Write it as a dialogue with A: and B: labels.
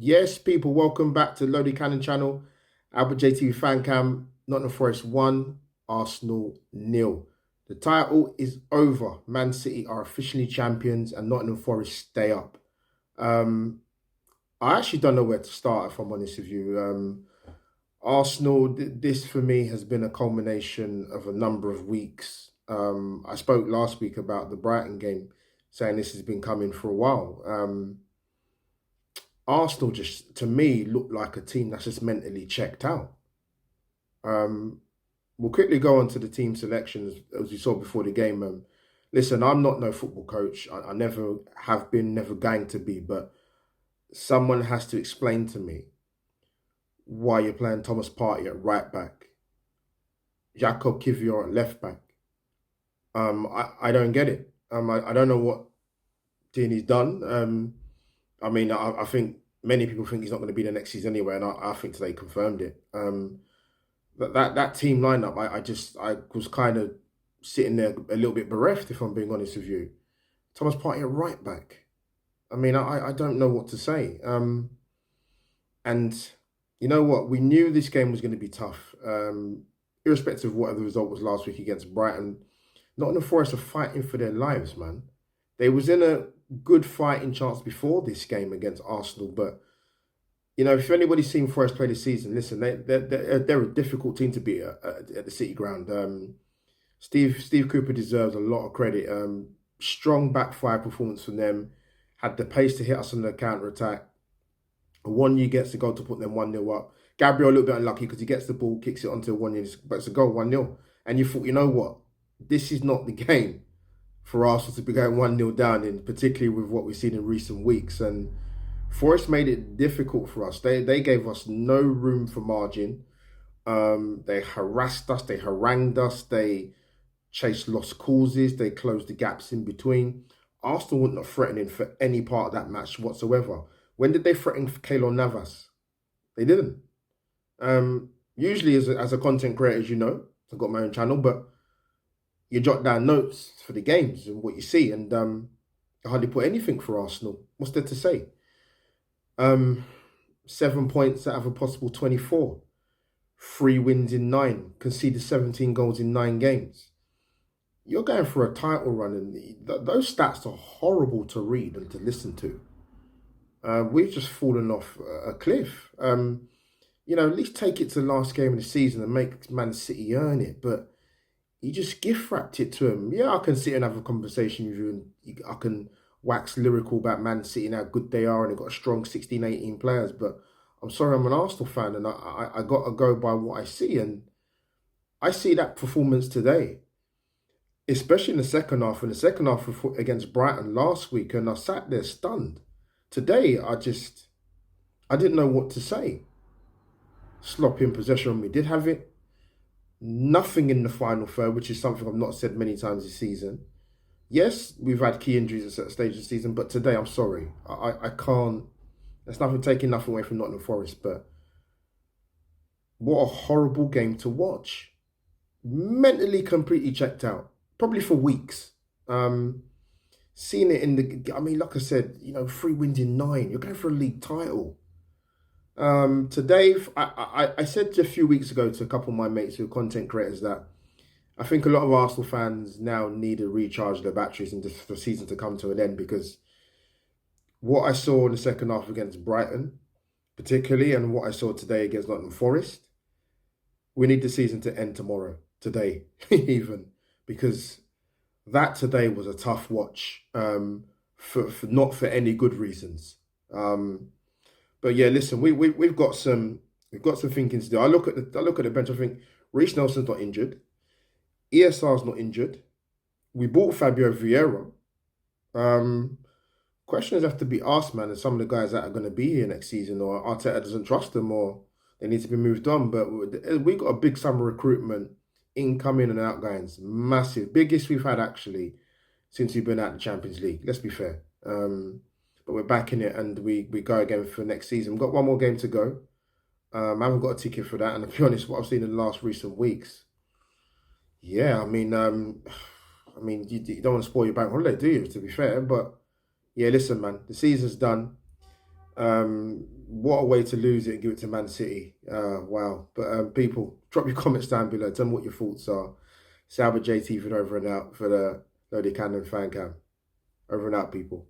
A: Yes, people, welcome back to Loaded Cannon channel. AlbertJTV fan cam, Nottingham Forest 1, Arsenal nil. The title is over. Man City are officially champions and Nottingham Forest stay up. Um, I actually don't know where to start, if I'm honest with you. Arsenal, this for me has been a culmination of a number of weeks. I spoke last week about the Brighton game, saying this has been coming for a while. Arsenal just, to me, look like a team that's just mentally checked out. Um, we'll quickly go on to the team selections as we saw before the game. Listen, I'm not no football coach. I never have been, never going to be, but someone has to explain to me why you're playing Thomas Partey at right back, Jakob Kivior at left back. I don't get it. I don't know what Dini's done. I think many people think he's not going to be the next season anyway, and I think today confirmed it. But that team lineup, I was kind of sitting there a little bit bereft, if I'm being honest with you. Thomas Partey at right back. I don't know what to say. And you know what? We knew this game was going to be tough. Irrespective of what the result was last week against Brighton, Nottingham Forest are fighting for their lives, man. They was in a good fighting chance before this game against Arsenal, but you know, if anybody's seen Forest play this season, listen, they're a difficult team to beat at the City Ground. Steve Cooper deserves a lot of credit. Strong back five performance from them. Had the pace to hit us on the counter attack. One gets the goal to put them 1-0 up. Gabriel a little bit unlucky because he gets the ball, kicks it onto One, but it's a goal 1-0. And you thought, you know what? This is not the game for Arsenal to be going 1-0 down in, particularly with what we've seen in recent weeks. And Forest made it difficult for us. They gave us no room for margin. They harassed us. They harangued us. They chased lost causes. They closed the gaps in between. Arsenal weren't threatening for any part of that match whatsoever. When did they threaten Keylor Navas? They didn't. Usually, as a content creator, as you know, I've got my own channel, but you jot down notes for the games and what you see, and I hardly put anything for Arsenal. What's there to say? 7 points out of a possible 24. 3 wins in 9. Conceded 17 goals in 9 games. You're going for a title run, and those stats are horrible to read and to listen to. We've just fallen off a cliff. You know, at least take it to the last game of the season and make Man City earn it. But you just gift wrapped it to him. Yeah, I can sit and have a conversation with you, and I can wax lyrical about Man City and how good they are, and they've got a strong 16, 18 players. But I'm sorry, I'm an Arsenal fan, and I got to go by what I see. And I see that performance today, especially in the second half. In the second half against Brighton last week, and I sat there stunned. Today, I didn't know what to say. Sloppy in possession when we did have it. Nothing in the final third, which is something I've not said many times this season. Yes, we've had key injuries at certain stages of the season, but today, I'm sorry. I can't. There's nothing taking nothing away from Nottingham Forest, but what a horrible game to watch. Mentally completely checked out, probably for weeks. Seeing it in like I said, you know, 3 wins in 9. You're going for a league title. Today, I said a few weeks ago to a couple of my mates who are content creators that I think a lot of Arsenal fans now need to recharge their batteries and just for the season to come to an end, because what I saw in the second half against Brighton, particularly, and what I saw today against Nottingham Forest, we need the season to end tomorrow, today, even, because that today was a tough watch, for not for any good reasons. But yeah, listen, we've got some thinking to do. I look at the bench. I think Reece Nelson's not injured. ESR's not injured. We bought Fabio Vieira. Questions have to be asked, man, and some of the guys that are going to be here next season, or Arteta doesn't trust them, or they need to be moved on. But we got a big summer recruitment, incoming and outgoings, massive, biggest we've had actually since we've been out the Champions League. Let's be fair. But we're back in it, and we go again for next season. We've got one more game to go. I haven't got a ticket for that, and to be honest, what I've seen in the last recent weeks, yeah, you don't want to spoil your bank holiday, do you? To be fair, but yeah, listen, man, the season's done. What a way to lose it and give it to Man City. Wow. But people, drop your comments down below. Tell me what your thoughts are. It's AlbertJTV over and out for the Nottingham fan cam. Over and out, people.